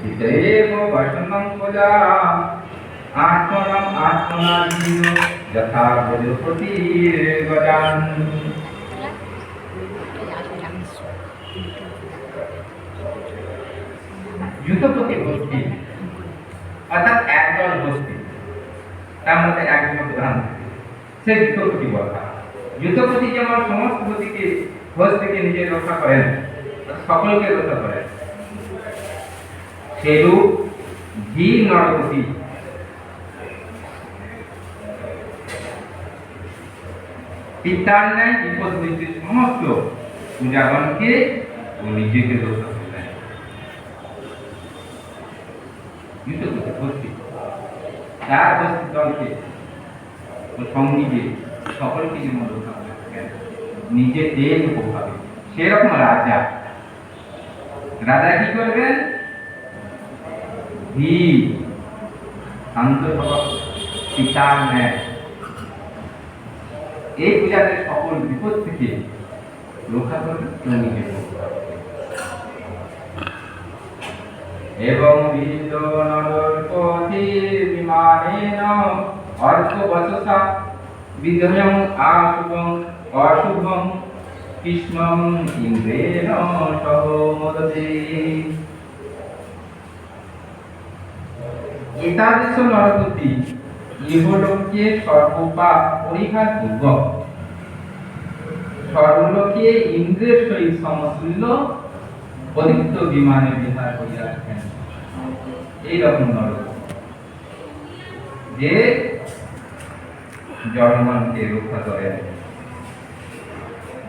हितैव वचनं प्रजा आत्मनम् आत्मनाधीनो यथा बृहस्पतिर्गजान्। যুতপতি গোষ্ঠী অর্থাৎ একদল গোষ্ঠী, তার মধ্যে একজন প্রধান সে যুতপতি বলা। যুতপতি যেমন সমস্ত গতিকে ঘোষ থেকে নিজে রক্ষা করেন, সকলকে রক্ষা করেন, সেরূপ ধীর নরপতি পিতার ন্যায় বিপদ হইতে সমস্ত পূজাগণকে ও নিজেকে রক্ষা করলেন। তার উপস্থিত দলকে ও সঙ্গীকে সকলকে যেমন রক্ষা করেন, নিজে দেহ উপভাবে, সেরকম রাজা কি করবেন? ধীর শান্ত স্বভাব পিতার ন্যায় এই পূজাকে সকল বিপদ থেকে রক্ষা করবেন নিজে। এবং বিদ নরপতি বিমানেন অর্কবচসা বিধয়ং আশুভং অশুভং কৃষ্ণং ইন্দ্রেণ সহ মোদতে। এতাদৃশ নরপতি ইহলোকে সর্বপাপ পরিহার পূর্বক সর্বলোকে ইন্দ্রের সহিত সমতুল্য পবিত্র বিমানে বিহার করিয়া রাখেন। এইরকম নরপতি যে জনগণকে রক্ষা করেন,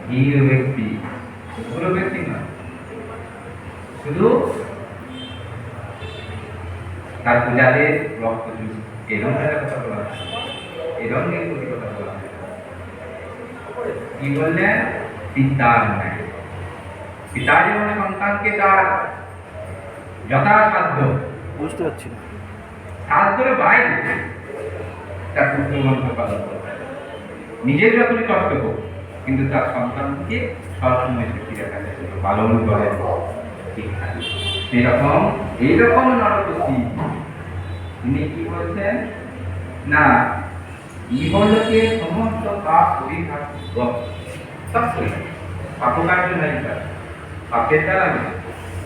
ধীর ব্যক্তি, পুরো ব্যক্তি না, শুধু তার পূজাদের রক্ত এই রঙের কথা বলা, এই রঙের কথা বলা। কি বললেন? পিতার ন্যায়। পিতা যেমন সন্তানকে তার যথাসাধ্য, বুঝতে পারছি না, সাধ্যের বাইরে তার পুত্রমন্ত্র পালন করবে, নিজের যতই কষ্ট হোক, কিন্তু তার সন্তানকে সবসময় সুখী রাখার জন্য পালন করে। সেরকম এইরকম নরপতি তিনি কি বলছেন না, ইহলোকে সমস্ত পাপ পরিহার সব পাপকার্য নাই, তার পাপের দ্বারা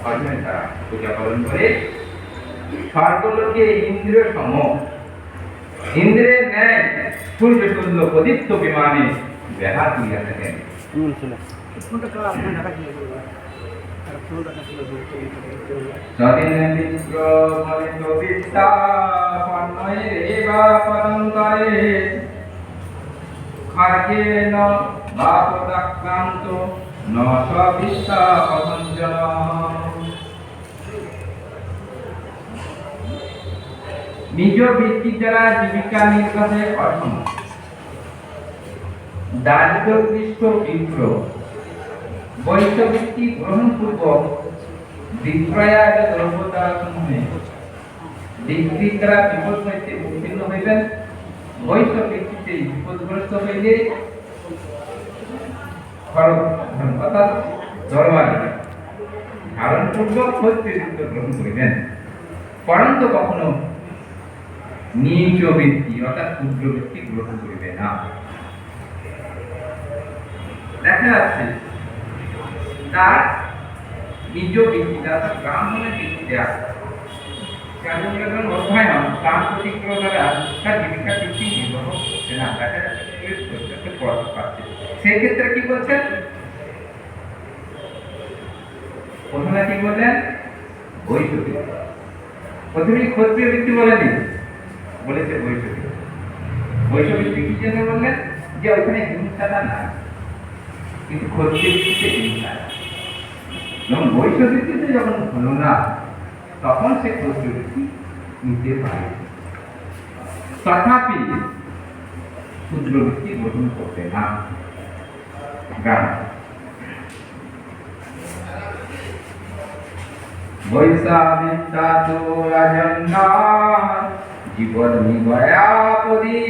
কর্মের দ্বারা পূজা পালন করে স্বর্গলোকে ইন্দ্র সম, ইন্দ্রের ন্যায় সূর্য তুল্য প্রদীপ্ত বিমানে বেহা তুলিয়া থাকেন। নিজ বৃত্তির দ্বারা জীবিকা নির্বাহে অসম, দারিদ্রকৃষ্ট বিপ্র বৈশ্যবৃত্তি গ্রহণপূর্বক বিক্রয়াজ দ্রব্যতা সমূহে বিক্রির দ্বারা বিপদ হইতে উত্তীর্ণ হইবেন। বৈশ্যবৃত্তিতে বিপদগ্রস্ত হইলে অর্থাৎ দরবারে ধারণপূর্বক হস্তিযুক্ত গ্রহণ করিবেন, পরন্তু কখনো নিজ বৃত্তি অর্থাৎ ক্ষুদ্র বৃত্তি গ্রহণ করিবে না। দেখা যাচ্ছে তার নিজ বৃত্তিটা অর্থাৎ ব্রাহ্মণের বৃত্তিটা অধ্যয়ন প্রাণ প্রতিক্রিয়া দ্বারা তার জীবিকা বৃত্তি নির্বাহ করছে না, দেখা যাচ্ছে পড়াতে পারছে। সেক্ষেত্রে কি বলছেন? প্রথমে কি বললেন? বৈশ্যবৃত্তি। প্রথমে ক্ষত্রিয় বৃত্তি বলেনি, বলেছে বৈশ্যবৃত্তি। বৈশ্যবৃত্তি কি জন্য বললেন? যে ওইখানে হিংসাটা না, কিন্তু ক্ষত্রিয় বৃত্তিতে হিংসা। যখন বৈশ্যবৃত্তিতে যখন হলো না, তখন সে ক্ষত্রিয় বৃত্তি নিতে পারে, তথাপি ক্ষুদ্র বৃত্তি গ্রহণ করবে না। বৈশাবিদ্যা তো রাজন্নাথ জীবন নিগয়াপদি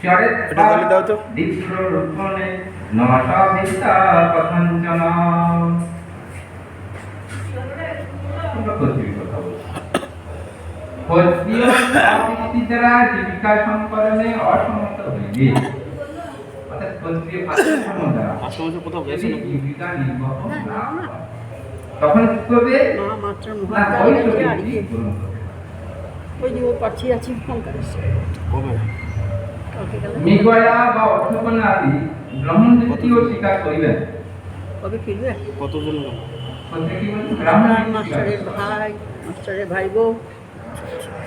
চরিত্র দীপ্র রূপনে নশবিদ্যা কথঞ্চনা। ক্ষত্রিয় বৃত্তি দ্বারা জীবিকা সম্পাদনে অসমর্থ হইবে, অর্থাৎ ক্ষত্রিয় ভাষাকর্ম দ্বারা যদি জীবিকা নির্বাহ না হয়, তখন কি করবে? না বৈশ্য বৃত্তি গ্রহণ করবে। মৃগয়া বা অর্থকন্যা আদি ব্রাহ্মণ বৃত্তিও স্বীকার করিবেন। কতজন কি বলছেন? ব্রাহ্মণ বৃত্তি মাস্টারের ভাই, মাস্টারের ভাই বউ,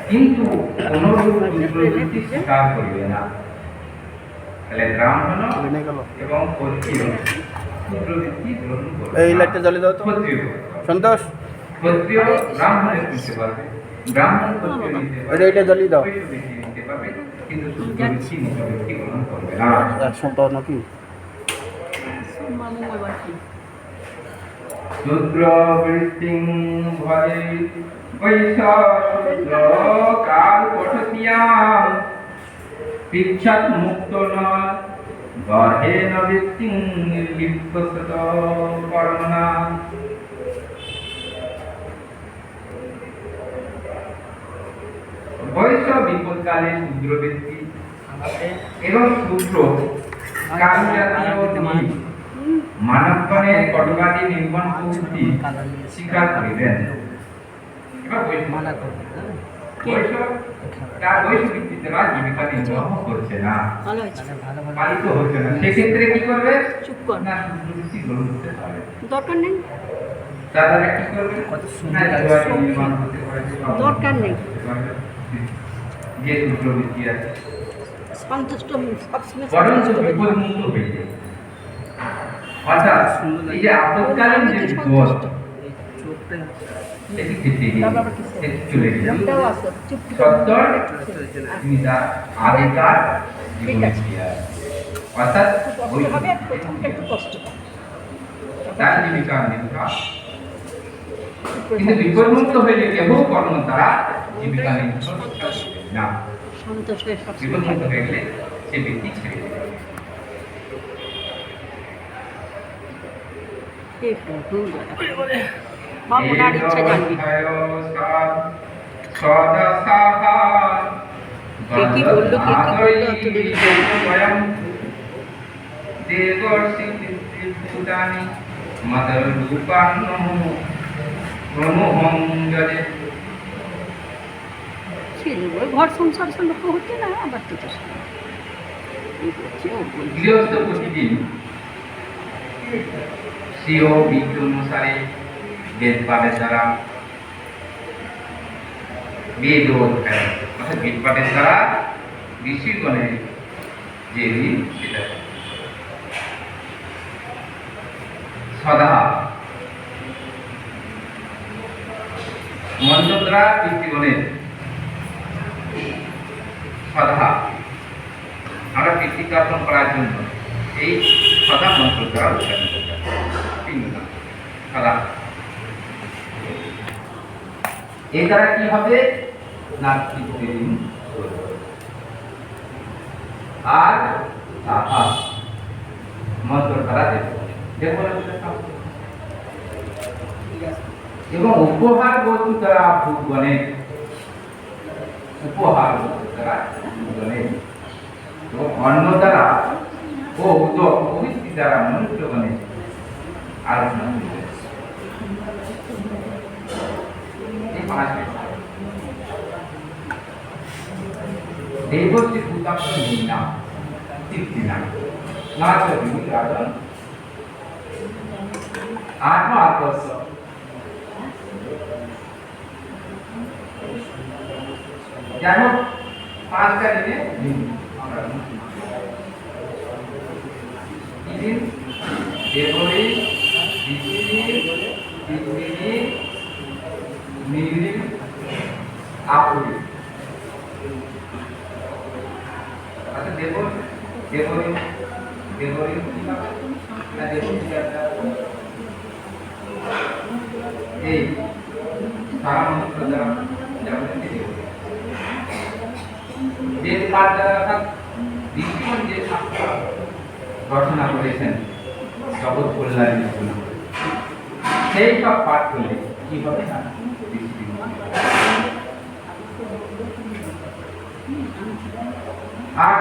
কিন্তু কোনরূপ পুত্রবৃত্তি স্বীকার করিবে না। তাহলে ব্রাহ্মণ এবং ক্ষত্রিয় পুত্রবৃত্তি গ্রহণ করবে এই না। লাইটটা জ্বালিয়ে দাও তো। ক্ষত্রিয় সন্তোষ ক্ষত্রিয় ব্রাহ্মণের নিতে পারবে, ব্রাহ্মণ ক্ষত্রিয় নিতে পারবে, এইটা জ্বালিয়ে দাও। বৈশ্যবৃত্তি নিতে পারবে, কিন্তু পুত্রবৃত্তি নিত্যবৃত্তি গ্রহণ করবে না। এক সপ্তাহ নাকি শূদ্রবৃত্তিং ভজে বৈশ্য শূদ্র কাল পঠতিয়াম পিচ্ছাৎ মুক্ত ন গর্হেন বৃত্তিং লিপ্তসত কর্মণা। বৈশ্য বিপদকালে শূদ্রবৃত্তি এবং শূদ্র কাল জাতীয় জীব মানবগণের কটকাটি নির্মাণ প্রভৃতি স্বীকার করিবেন। এবার বৈশ্য তার বৈশ্য ভিত্তিতে বা জীবিকা নির্বাহ করছে না, ভালো হয়েছে, পালিত হচ্ছে না, সেক্ষেত্রে কি করবে? চুপ কর, না শূদ্রবৃত্তি গ্রহণ করতে পারবে। দরকার নেই, তারা কি করবে? না জীবিকা নির্মাণ করতে পারবে, দরকার নেই। যে শূদ্রবৃত্তি আছে সন্তুষ্ট, সবসময় বরঞ্চ সন্তুষ্ট হয়ে বিপদ মুক্ত হয়ে যায়। অর্থাৎ এই যে আপদকালীন যে বিপদ সেটি কেটে গিয়ে সেটি চলে গেল। নামটাও আছে, চুপ করে সত্তর তিনি আচ্ছা, তার আগেকার জীবনে আছে। ফিরে আসে। অর্থাৎ একটু ওই কষ্ট হবে, প্রথমটা একটু কষ্ট হবে। তার জীবিকা নির্বাহ, কিন্তু বিপদমুক্ত হইলে কেহ কর্ম দ্বারা জীবিকা নির্বাহ না, সন্তোষ হয়ে সবসময় বিপদমুক্ত হয়ে গেলে সে ব্যক্তি ছেড়ে দেবে। বাবু ওনার ইচ্ছা জানবি, কে কি বললো, কে কি বললো, অত দেরি ছিল ঘর সংসার লোক হচ্ছে না, আবার তো গৃহস্থ প্রতিদিন স্বীয় বিধি অনুসারে বেদ পাঠের দ্বারা বেদ অধ্যায়, অর্থাৎ বেদ পাঠের দ্বারা ঋষিগণের যে ঋণ সেটা সদা মন্ত্র দ্বারা পিতৃগণের সদা আমরা পিতৃকে অর্পণ করার জন্য এই সদা মন্ত্র দ্বারা উচ্চারণ করতে হবে। সদা এর দ্বারা কি হবে? না পিতৃঋণ শোধ হবে। আর তাহা মন্ত্র দ্বারা দেব এবং উপহার বস্তু দ্বারা ভূগণের উপহার বস্তু দ্বারা ভূগণের এবং অন্ন দ্বারা ও উদক প্রভৃতি দ্বারা মনুষ্যগণের আলোচনা করবে। এই পাঁচটি দেবশ্রী ভূতাক্ষ নির্নাম তৃপ্তিনাম নাচ বিরাজন আত্ম আত্মস্য যেন পাঁচটা দিনে আমরা দিন দেবরী পৃথিবী নীলি আপুরি। আচ্ছা দেবরী কি না এই সারা মন্ত্র দ্বারা বেদ পাঠ দ্বারা অর্থাৎ ঋষিগণ যে শাস্ত্র রচনা করেছেন জগৎ কল্যাণের জন্য, সেই সব পাঠ করলে কি হবে না আর